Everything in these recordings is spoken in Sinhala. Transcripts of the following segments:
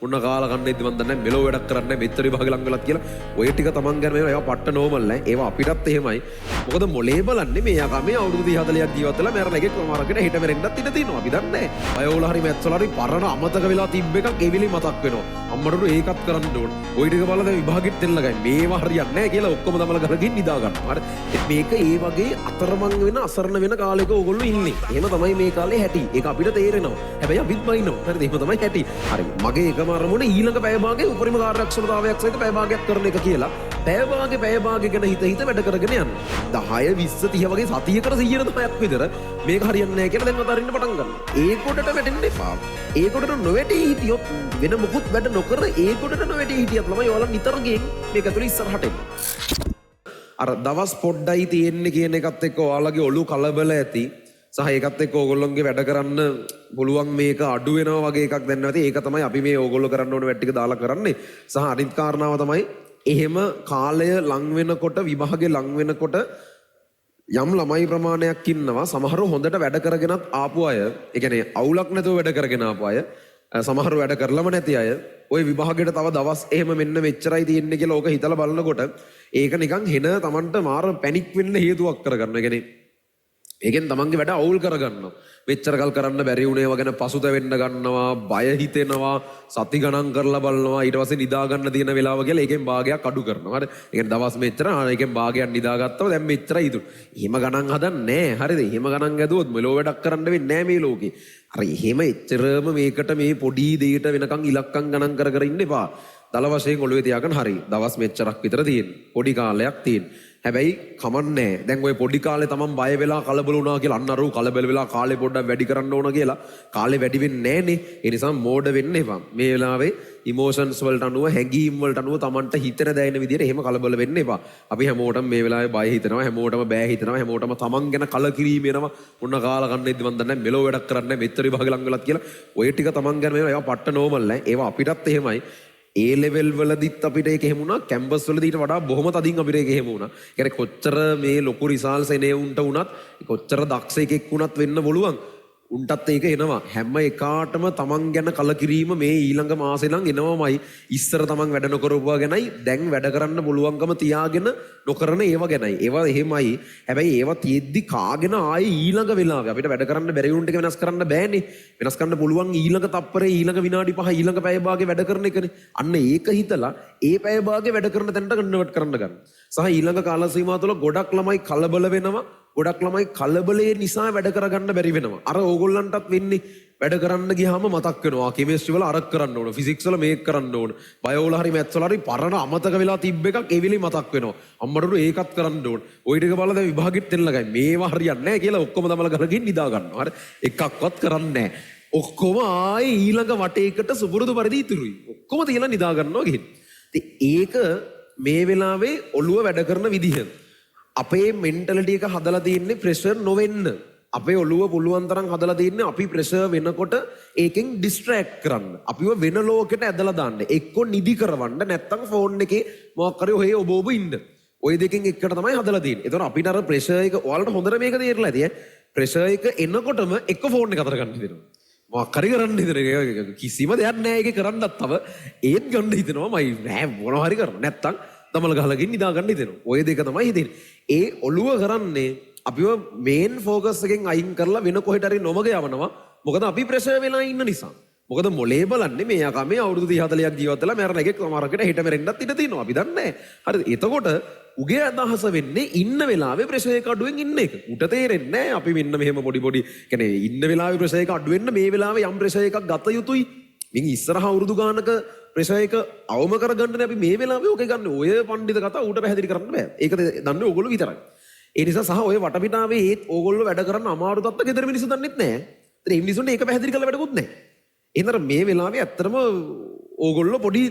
උන්න කාලා කන්නේ ඉතින් මන් දන්නේ මෙලෝ වැඩක් කරන්නේ මෙච්චර විභාග ලං වෙලත් කියලා. ඔය ටික තමන් ගැන මේවා ඒවා පට්ට නෝමල් නෑ. ඒවා අපිටත් එහෙමයි. මොකද මොලේ බලන්නේ මේ යකා මේ අවුරුදු 30 40ක් ජීවත් වෙලා මැරෙන එකේ කොමාරගෙන හිට මෙරෙන්නත් ඉඩ තියෙනවා. අපි දන්නේ නෑ. අය ඕලා හරි මැත්සල හරි පරණ අමතක වෙලා තිබ්බ එකක් එවිලි මතක් වෙනවා. අම්මට ඒකත් කරන්න ඕන. ওই ටික බලලා දැන් විභාගෙත් දෙන්න ගයි. මේවා හරියන්නේ නෑ කියලා ඔක්කොම තමල කරගෙන නිදා ගන්නවා. හරි. මේක ඒ වගේ අතරමං වෙන අසරණ වෙන කාලයක ඕගොල්ලෝ ඉන්නේ. එහෙම තමයි මේ කාලේ හැටි. ඒක අපිට තේරෙනවා. හැබැයි අපිත් බයිනවා. හරිද? එහෙම තමයි හැටි. හරි. මගේ එකම අරමුණ ඊළඟ පැය භාගයේ උපරිම කාර්යක්ෂමතාවයක් සහිත පැය භාගයක් කරන එක කියලා. පැය භාගය ගැන හිත වැඩ කරගෙන යන්න. 10 20 30 වගේ සතියකට 100%ක් විතර මේක හරියන්නේ නැහැ කියලා දැන් අතරින්න පටන් ගන්නවා. ඒ කොටට වැටෙන්න එපා. ඒ කොටට නොවැටි හිටියොත් වෙන මොකුත් වැඩ නොකර ඒ කොටට නොවැටි හිටියත් ළමයි ඔයාලා නිතර ගේම් මේක ඇතුලේ ඉස්සරහට එන්න. අර දවස් පොඩ්ඩයි තියෙන්නේ කියන එකත් එක්ක ඔයාලගේ ඔළුව කලබල ඇති. සහ ඒකත් එක්ක ඕගොල්ලොන්ගේ වැඩ කරන්න පුළුවන් මේක අඩු වෙනවා වගේ එකක් දැන් නැති. ඒක තමයි අපි මේ ඕගොල්ලෝ කරන්න ඕන වැඩ ටික දාලා කරන්නේ. සහ අනිත් කාරණාව තමයි එහෙම කාලය ලං වෙනකොට විභාගේ ලං වෙනකොට යම් ළමයි ප්‍රමාණයක් ඉන්නවා සමහරව හොඳට වැඩ කරගෙනත් ආපු අය ඒ කියන්නේ අවුලක් නැතුව වැඩ කරගෙන ආපු අය සමහරව වැඩ කරලම නැති අය ওই විභාගයට තව දවස් එහෙම මෙන්න මෙච්චරයි තියෙන්නේ කියලා ඕක හිතලා බලනකොට ඒක නිකන් හෙන Tamanට මාර පැනික් වෙන්න හේතුවක් කරගන්න. ඒ කියන්නේ ඒකෙන් තමන්ගේ වැඩ අවුල් කරගන්නවා. මෙච්චර කල් කරන්න බැරි වුණේ ඒවා ගැන පසුතැවෙන්න ගන්නවා, බය හිතෙනවා, සති ගණන් කරලා බලනවා, ඊට පස්සේ නිදා ගන්න තියෙන වෙලාව කියලා ඒකෙන් භාගයක් අඩු කරනවා. හරි. ඒ කියන්නේ දවස් මෙච්චර ඒකෙන් භාගයක් නිදාගත්තම දැන් මෙච්චරයි ඉතුරු. එහෙම ගණන් හදන්නේ නැහැ. හරිද? එහෙම ගණන් ඇදුවොත් මෙලෝ වැඩක් කරන්න වෙන්නේ නැහැ මේ ලෝකේ. අර එහෙම එච්චරම මේකට මේ පොඩි දෙයකට වෙනකන් ඉලක්කම් ගණන් කර ඉන්න එපා. දල වශයෙන් ඔළුවේ තියාගෙන හරි. දවස් මෙච්චරක් විතර තියෙන. පොඩි කාලයක් තියෙන. හැබැයි කමන්නේ දැන් ඔය පොඩි කාලේ තමන් බය වෙලා කලබල වුණා කියලා අන්න අර කලබල වෙලා කාලේ පොඩ්ඩක් වැඩි කරන්න ඕන කියලා කාලේ වැඩි වෙන්නේ නැහනේ. ඒ නිසා මෝඩ වෙන්න එපා. මේ වෙලාවේ ඉමෝෂන්ස් වලට අනුව හැඟීම් වලට අනුව තමන්ට හිතෙන දැනෙන විදිහට එහෙම කලබල වෙන්න එපා. අපි හැමෝටම මේ වෙලාවේ බය හිතෙනවා, හැමෝටම බෑ හිතෙනවා, හැමෝටම තමන් ගැන කලකිරීම එනවා. මොන කාලා ගන්න ඉද්දි මන් දන්නේ මෙලෝ වැඩක් කරන්නේ මෙච්චර විභාග ලං වෙලත් කියලා. ඔය ටික තමන් ගැන මේවා පට්ට නෝමල් නෑ. ඒවා අපිටත් එහෙමයි. ඒ ලෙවල් වලදීත් අපිට ඒක එහෙම වුණා. කැම්පස් වලදී ඊට වඩා බොහොම තදින් අපිට ඒක එහෙම වුණා. ඒ කියන්නේ කොච්චර මේ ලොකු රිසල්ට්ස් එනේ උන්ට වුණත් කොච්චර දක්ෂ එකෙක් වුණත් වෙන්න පුළුවන්. උන්ටත් ඒක එනවා. හැම එකාටම තමන් ගැන කලකිරීම මේ ඊළඟ මාසේ නම් එනවමයි. ඉස්සර තමන් වැඩ නොකරපුවා ගැනයි දැන් වැඩ කරන්න පුළුවන්කම තියාගෙන නොකරන ඒවා ගැනයි. ඒවා එහෙමයි. හැබැයි ඒවා තියෙද්දි කාගෙන ආයේ ඊළඟ වෙලාවේ අපිට වැඩ කරන්න බැරි වුණ ටික වෙනස් කරන්න බෑනේ. වෙනස් කරන්න පුළුවන් ඊළඟ තප්පරේ ඊළඟ විනාඩි 5 ඊළඟ පැය භාගේ වැඩ කරන එකනේ. අන්න ඒක හිතලා ඒ පැය භාගේ වැඩ කරන තැනට කන්වර්ට් කරන්න ගන්න. සහ ඊළඟ කාල සීමාව තුළ ගොඩක් ළමයි කලබල වෙනවා. ගොඩක් ළමයි කලබලයේ නිසා වැඩ කරගන්න බැරි වෙනවා. අර ඕගොල්ලන්ටත් වෙන්නේ වැඩ කරන්න ගියාම මතක් වෙනවා. කෙමිස්ට්‍රි වල අරක් කරන්න ඕන, ෆිසික්ස් වල මේක කරන්න ඕන, බයෝ වල හරි මැත්ස් වල හරි පරණ අමතක වෙලා තිබ්බ එකක් එවිලි මතක් වෙනවා. අම්මට ඒකත් කරන්න ඕන. ওই ටික බලලා දැන් විභාගෙත් දෙන්න ගයි. මේවා හරියන්නේ නැහැ කියලා ඔක්කොම තමල කරගෙන නිදා ගන්නවා. හරි. එකක්වත් කරන්නේ නැහැ. ඔක්කොම ආයේ ඊළඟ වටේකට සුපුරුදු පරිදි ඉතුරුයි. ඔක්කොම තියලා නිදා ගන්නවා ගිහින්. ඉතින් ඒක මේ වෙලාවේ ඔළුව වැඩ කරන විදිහ. අපේ මෙන්ටලිටි එක හදලා තියෙන්නේ ප්‍රෙෂර් නොවෙන්න. අපේ ඔළුව පුළුවන් තරම් හදලා තියෙන්නේ අපි ප්‍රෙෂර් වෙනකොට ඒකෙන් ඩිස්ට්‍රැක්ට් කරන්න. අපිව වෙන ලෝකෙට ඇදලා දාන්න. එක්ක නිදි කරවන්න නැත්නම් ෆෝන් එකේ මොකක් හරි ඔය ඔබ ඉන්න. ওই දෙකෙන් එකට තමයි හදලා තියෙන්නේ. ඒතකොට අපිට අර ප්‍රෙෂර් එක ඔයාලට හොඳට මේක තේරෙලා ඇති ඈ. ප්‍රෙෂර් එක එනකොටම එක්ක ෆෝන් එක අතර ගන්න හිතෙනවා. මොකක් හරි කරන්න හිතෙනවා. කිසිම දෙයක් නැහැ ඒකේ කරන්නත් තව ඒත් ගන්න හිතෙනවා මයි නෑ මොනවා හරි කරන්න. නැත්නම් තමල ගහලකින් නිදා ගන්න හිතෙනවා. ඔය දෙක තමයි හිතෙන්නේ. ඒ ඔළුව කරන්නේ අපිව මේන් ෆෝකස් එකෙන් අයින් කරලා වෙන කොහෙට හරි නොමග යවනවා. මොකද අපි ප්‍රෙෂර් වෙලා ඉන්න නිසා. මොකද මොලේ බලන්නේ මේ යකා මේ අවුරුදු 30 40ක් ජීවත් වෙලා මැරෙන එකෙක් සමහරකට හිට මෙරෙන්නත් ඉඩ තියෙනවා. අපි දන්නේ නැහැ. හරිද? එතකොට උගේ අදහස වෙන්නේ ඉන්න වෙලාවේ ප්‍රෙෂර් එක අඩුවෙන් ඉන්න එක. උට තේරෙන්නේ නැහැ අපි මෙන්න මෙහෙම පොඩි කියන්නේ ඉන්න වෙලාවේ ප්‍රෙෂර් එක අඩු වෙන්න මේ වෙලාවේ යම් ප්‍රෙෂර් එකක් ගත යුතුයි. මින් ඉස්සරහා අවුරුදු ගානක ප්‍රෙෂර් එක අවම කරගන්නනේ අපි මේ වෙලාවේ ඕකේ ගන්න. ඔය පඬිත කතා ඌට පැහැදිලි කරන්න බෑ. ඒක දන්නේ ඕගොල්ලෝ විතරයි. ඒ නිසා සහ ඔය වටපිටාවේ ඒත් ඕගොල්ලෝ වැඩ කරන්න අමාරු තත්ත්ව ගෙදර මිනිස්සු දන්නෙත් නැහැ. ඒතර මේ මිනිස්සුන්ට ඒක පැහැදිලි කරලා වැඩකුත් නැහැ. එහෙනම් මේ වෙලාවේ ඇත්තටම ඕගොල්ලෝ පොඩි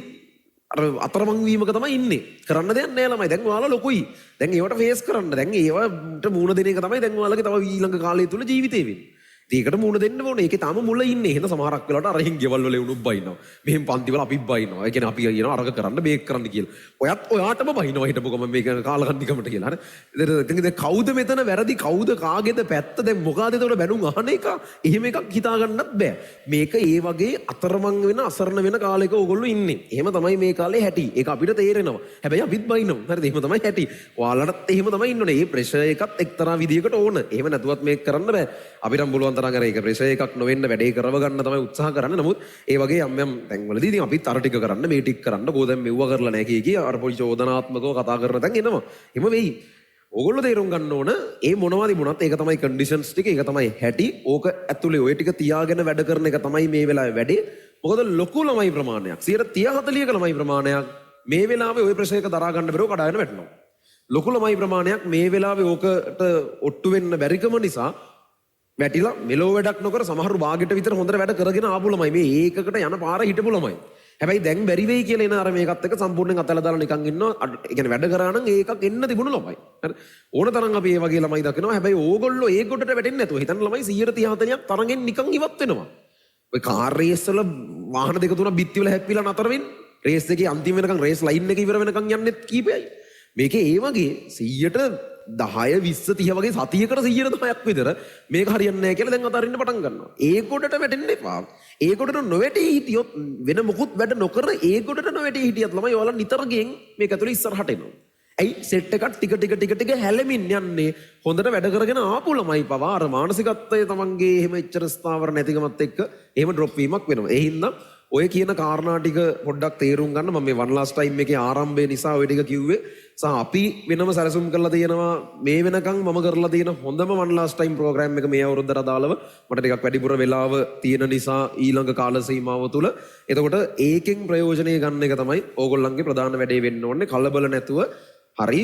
අර අතරමං වීමක තමයි ඉන්නේ. කරන්න දෙයක් නැහැ ළමයි. දැන් ඔයාලා ලොකුයි. දැන් ඒවට ෆේස් කරන්න. දැන් ඒවට මූණ දෙන එක තමයි දැන් ඔයාලගේ තව ඊළඟ කාලය තුල ජීවිතේ වෙන්නේ. ඒකට මුණ දෙන්න ඕනේ. ඒකේ තාම මුල ඉන්නේ. එහෙනම් සමහරක් වෙලාවට අරහින් ගෙවල් වල උණුත් බයිනවා. මෙහෙම පන්ති වල අපිත් බයිනවා. ඒ කියන්නේ අපි කියනවා අරක කරන්න මේක කරන්න කියලා. ඔයත් ඔයාටම බයිනවා හිටපු ගමන් මේක කාලකන්නිකමට කියලා. හරි. ඉතින් දැන් කවුද මෙතන වැරදි කවුද කාගේද පැත්ත දැන් මොකද එතකොට බැනුම් අහන එක. එහෙම එකක් හිතා ගන්නත් බෑ. මේක ඒ වගේ අතරමං වෙන අසරණ වෙන කාලයක ඕගොල්ලෝ ඉන්නේ. එහෙම තමයි මේ කාලේ හැටි. ඒක අපිට තේරෙනවා. හැබැයි අපිත් බයිනවා. හරිද? එහෙම තමයි හැටි. ඔයාලටත් එහෙම තමයි ඉන්න ඕනේ. මේ ප්‍රෙෂර් එකත් එක්තරා විදියකට ඕන. එහෙම නැතුවත් මේක කරන්න බෑ. අපිටම බලුවන් තරම් අර ඒක ප්‍රෙෂර් එකක් නොවෙන්න වැඩේ කරව ගන්න තමයි උත්සාහ කරන්නේ. නමුත් ඒ වගේ යම් තැන්වලදී ඉතින් අපිත් අර ටික කරන්න මේ ටික කරන්න කොහොද මෙව්ව කරලා නැහැ කිය අර පොඩි චෝදනාත්මකව කතා කරන තැන් එනවා. එහෙම වෙයි. ඕගොල්ලෝ තේරුම් ගන්න ඕන ඒ මොනවද වුණත් ඒක තමයි කන්ඩිෂන්ස් ටික ඒක තමයි හැටි. ඕක ඇතුලේ ඔය ටික තියාගෙන වැඩ කරන එක තමයි මේ වෙලාවේ වැඩේ. මොකද ලොකු ළමයි ප්‍රමාණයක් 30-40ක ළමයි ප්‍රමාණයක් මේ වෙලාවේ ওই ප්‍රශ්න එක දරා ගන්න බැරුව කඩාගෙන වැටෙනවා. ලොකු ළමයි ප්‍රමාණයක් මේ වෙලාවේ ඕකට ඔට්ටු වෙන්න බැරිකම නිසා වැටිලා මෙලෝ වැඩක් නොකර සමහරු භාගෙට විතර හොඳට වැඩ කරගෙන ආපු ළමයි මේ ඒකකට යන පාර හිටපු ළමයි. හැබැයි දැන් බැරි වෙයි කියලා එන අර මේකත් එක්ක සම්පූර්ණයෙන් අතලා දාලා නිකන් ඉන්නවා. ඒ කියන්නේ වැඩ කරා නම් ඒකක් එන්න තිබුණු ළමයි. හරි. ඕන තරම් අපි මේ වගේ ළමයි දකිනවා. හැබැයි ඕගොල්ලෝ ඒ කොටට වැටෙන්නේ නැතුව හිතන ළමයි 130-40ක් තරගෙන් නිකන් ඉවත් වෙනවා. ඔය කාර් රේස් වල වාහන දෙක තුනක් බිත්ති වල හැප්පිලා නතර වෙන්නේ. රේස් එකේ අන්තිම වෙනකන් රේස් ලයින් එක ඉවර වෙනකන් යන්නෙත් කීපයයි. මේකේ ඒ වගේ 100%, 20, 30 වගේ සතියකට 110ක් විතර මේක හරියන්නේ නැහැ කියලා දැන් අතරින්න පටන් ගන්නවා. ඒ කොටට වැටෙන්න එපා. ඒ කොටට නොවැටි හිටියොත් වෙන මොකුත් වැඩ නොකර ඒ කොටට නොවැටි හිටියත් ළමයි ඔයාලා නිතර ගෙන් මේක ඇතුලේ ඉස්සරහට එනවා. ඇයි සෙට් එකක් ටික හැලෙමින් යන්නේ හොඳට වැඩ කරගෙන ආපු ළමයි පවා අර මානසිකත්වය තමන්ගේ එහෙම එච්චර ස්ථාවර නැතිකමත් එක්ක එහෙම ඩ්‍රොප් වීමක් වෙනවා. ඒ හින්දා ඔය කියන කාරණා ටික පොඩ්ඩක් තේරුම් ගන්න. මම මේ වන් ලාස්ට් ටයිම් එකේ ආරම්භය නිසා ඔය ටික කිව්වේ. සහ අපි වෙනම සැලසුම් කරලා තියෙනවා මේ වෙනකන් මම කරලා තියෙන හොඳම වන් ලාස්ට් ටයිම් ප්‍රෝග්‍රෑම් එක මේ අවුරුද්දට අදාළව මට ටිකක් වැඩිපුර වෙලාව තියෙන නිසා ඊළඟ කාල සීමාව තුල. එතකොට ඒකෙන් ප්‍රයෝජනය ගන්න එක තමයි ඕගොල්ලන්ගේ ප්‍රධාන වැඩේ වෙන්න ඕනේ. කලබල නැතුව හරි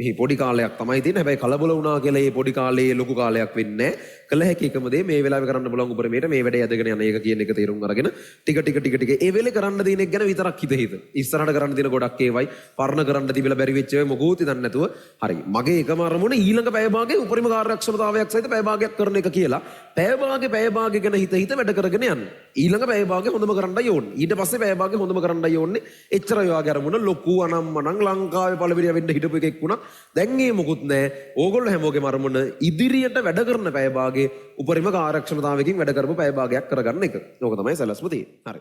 මේ පොඩි කාලයක් තමයි තියෙන්නේ. හැබැයි කලබල වුණා කියලා මේ පොඩි කාලේ ලොකු කාලයක් වෙන්නේ නැහැ. කළ හැකි එකම දේ මේ වෙලාවේ කරන්න බලන් උපරිමයට මේ වැඩේ ඇදගෙන යන එක කියන එක තේරුම් අරගෙන ටික ඒ වෙලේ කරන්න දින එක ගැන විතරක් හිත. ඉස්සරහට කරන්න දින ගොඩක් ඒවයි පරණ කරන්න තිබිලා බැරි වෙච්ච ඒවා මොකෝත් දන්නේ නැතුව හරි මගේ එකම අරමුණ ඊළඟ පැය භාගයේ උපරිම කාර්යක්ෂමතාවයක් සහිත පැය භාගයක් කරන එක කියලා පැය භාගය ගැන හිත වැඩ කරගෙන යන්න. ඊළඟ පැය භාගය හොඳම කරන්නයි ඕනේ. ඊට පස්සේ පැය භාගය හොඳම කරන්නයි ඕනේ. එච්චරයි ඔයාගේ අරමුණ. ලොකු අනම්මනම් ලංකාවේ පළවෙනියා වෙන්න හිටපු එකෙක් වුණා. දැන් ඒ මොකුත් නැහැ. ඕගොල්ලෝ හැමෝගෙම අරමුණ ඉදිරියට වැඩ කරන පැය භාගයේ උපරිම කාර්යක්ෂමතාවයකින් වැඩ කරපු පැය භාගයක් කරගන්න එක. ඕක තමයි සැලැස්ම තියෙන්නේ. හරි.